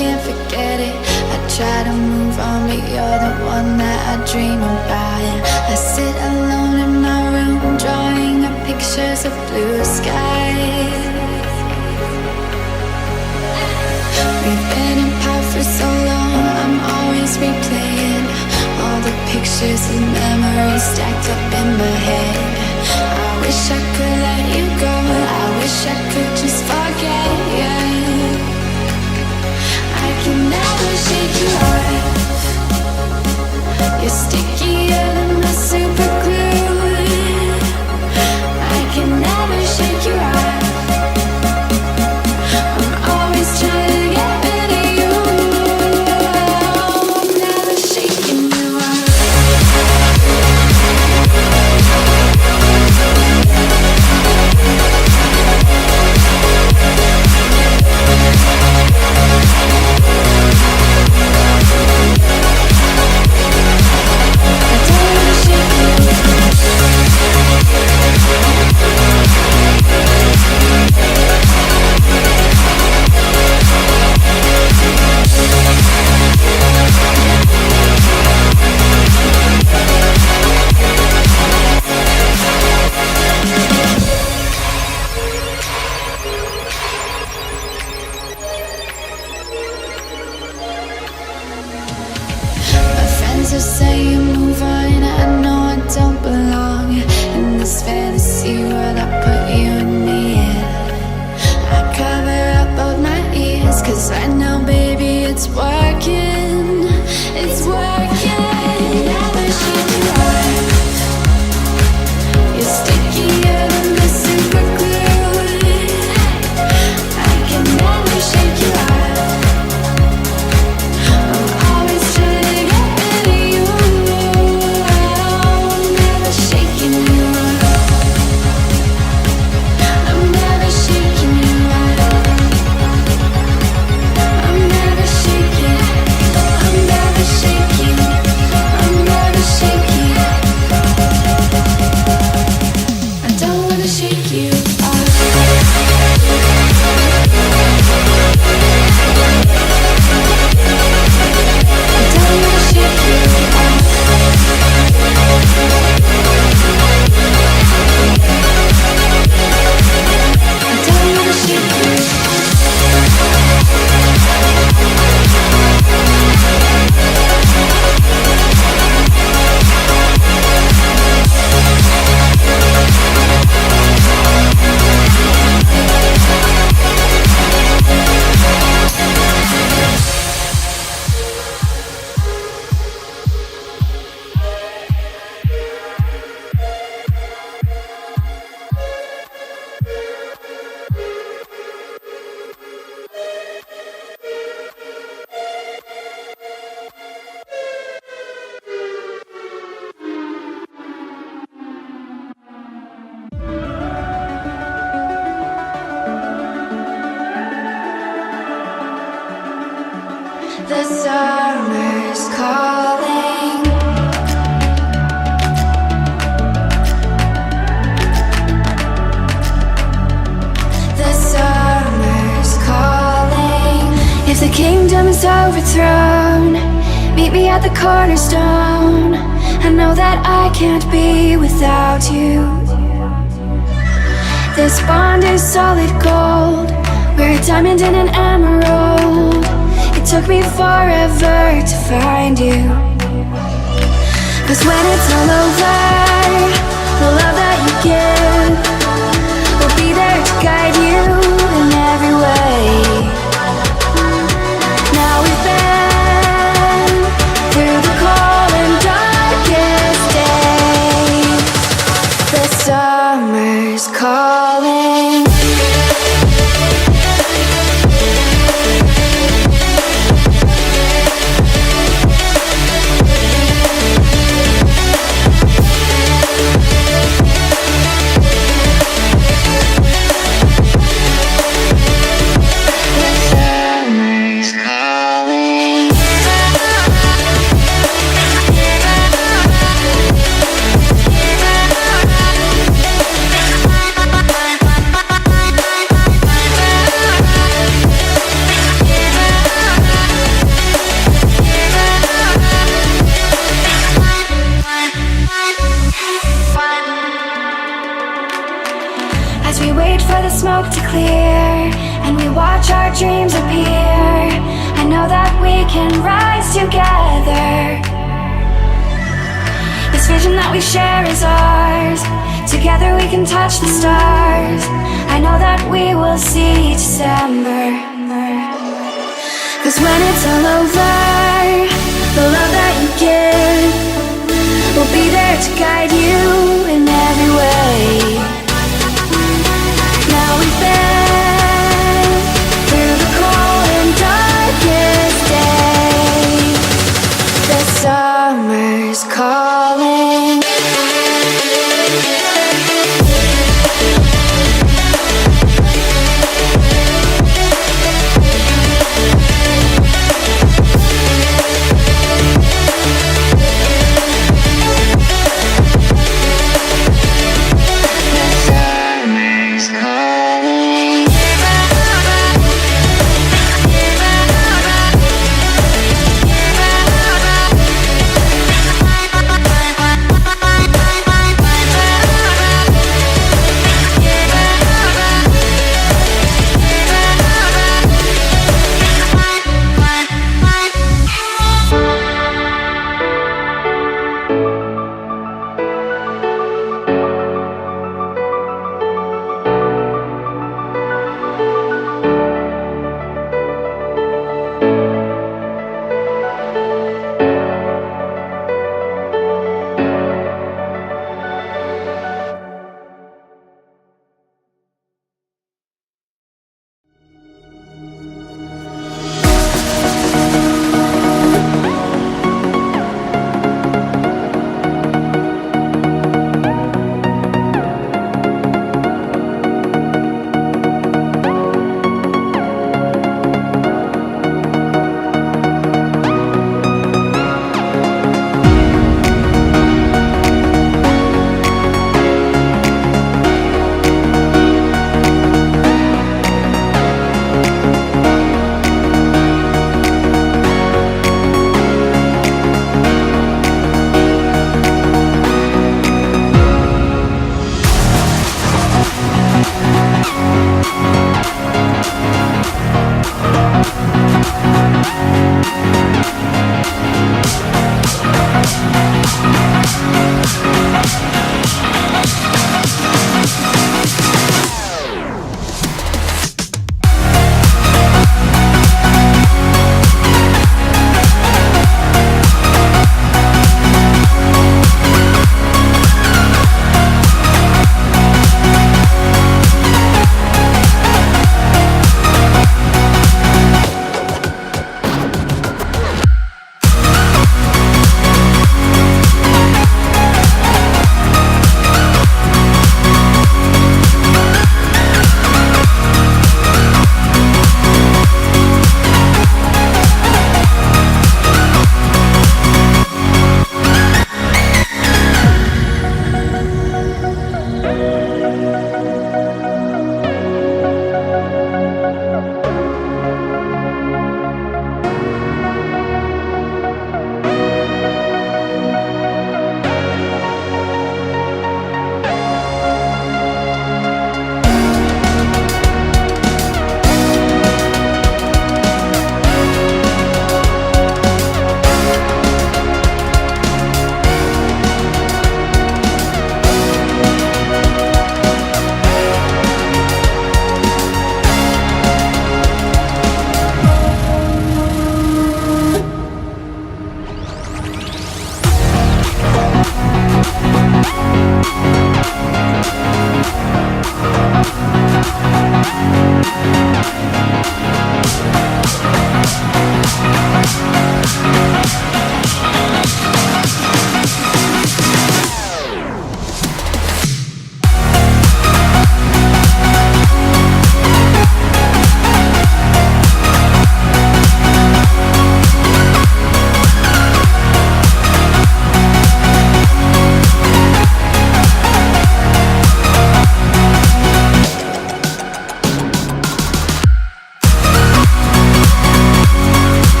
can't forget it. I try to move on, but you're the one that I dream about. I sit alone in my room, drawing up pictures of blue skies. We've been apart for so long, I'm always replaying all the pictures and memories stacked up in my head. I wish I could let you go, I wish I could just forget you. I can never shake you off. You're stickier than my super glue. I can never shake you off. I'm always trying to get rid of you. I'm never shaking you off. The summer's calling. The summer's calling. If the kingdom is overthrown, meet me at the cornerstone. I know that I can't be without you. This bond is solid gold. We're a diamond and an emerald. It took me forever to find you. 'Cause when it's all over, the love that you give will be there to guide you in every way. Now we've been through the cold and darkest days. The summer's calling. the smoke to clear, and we watch our dreams appear. I know that we can rise together. This vision that we share is ours. Together we can touch the stars. I know that we will see December. 'Cause when it's all over, the love that you give will be there to guide you in every way. Now we've been through the cold and darkest day. The summer's call.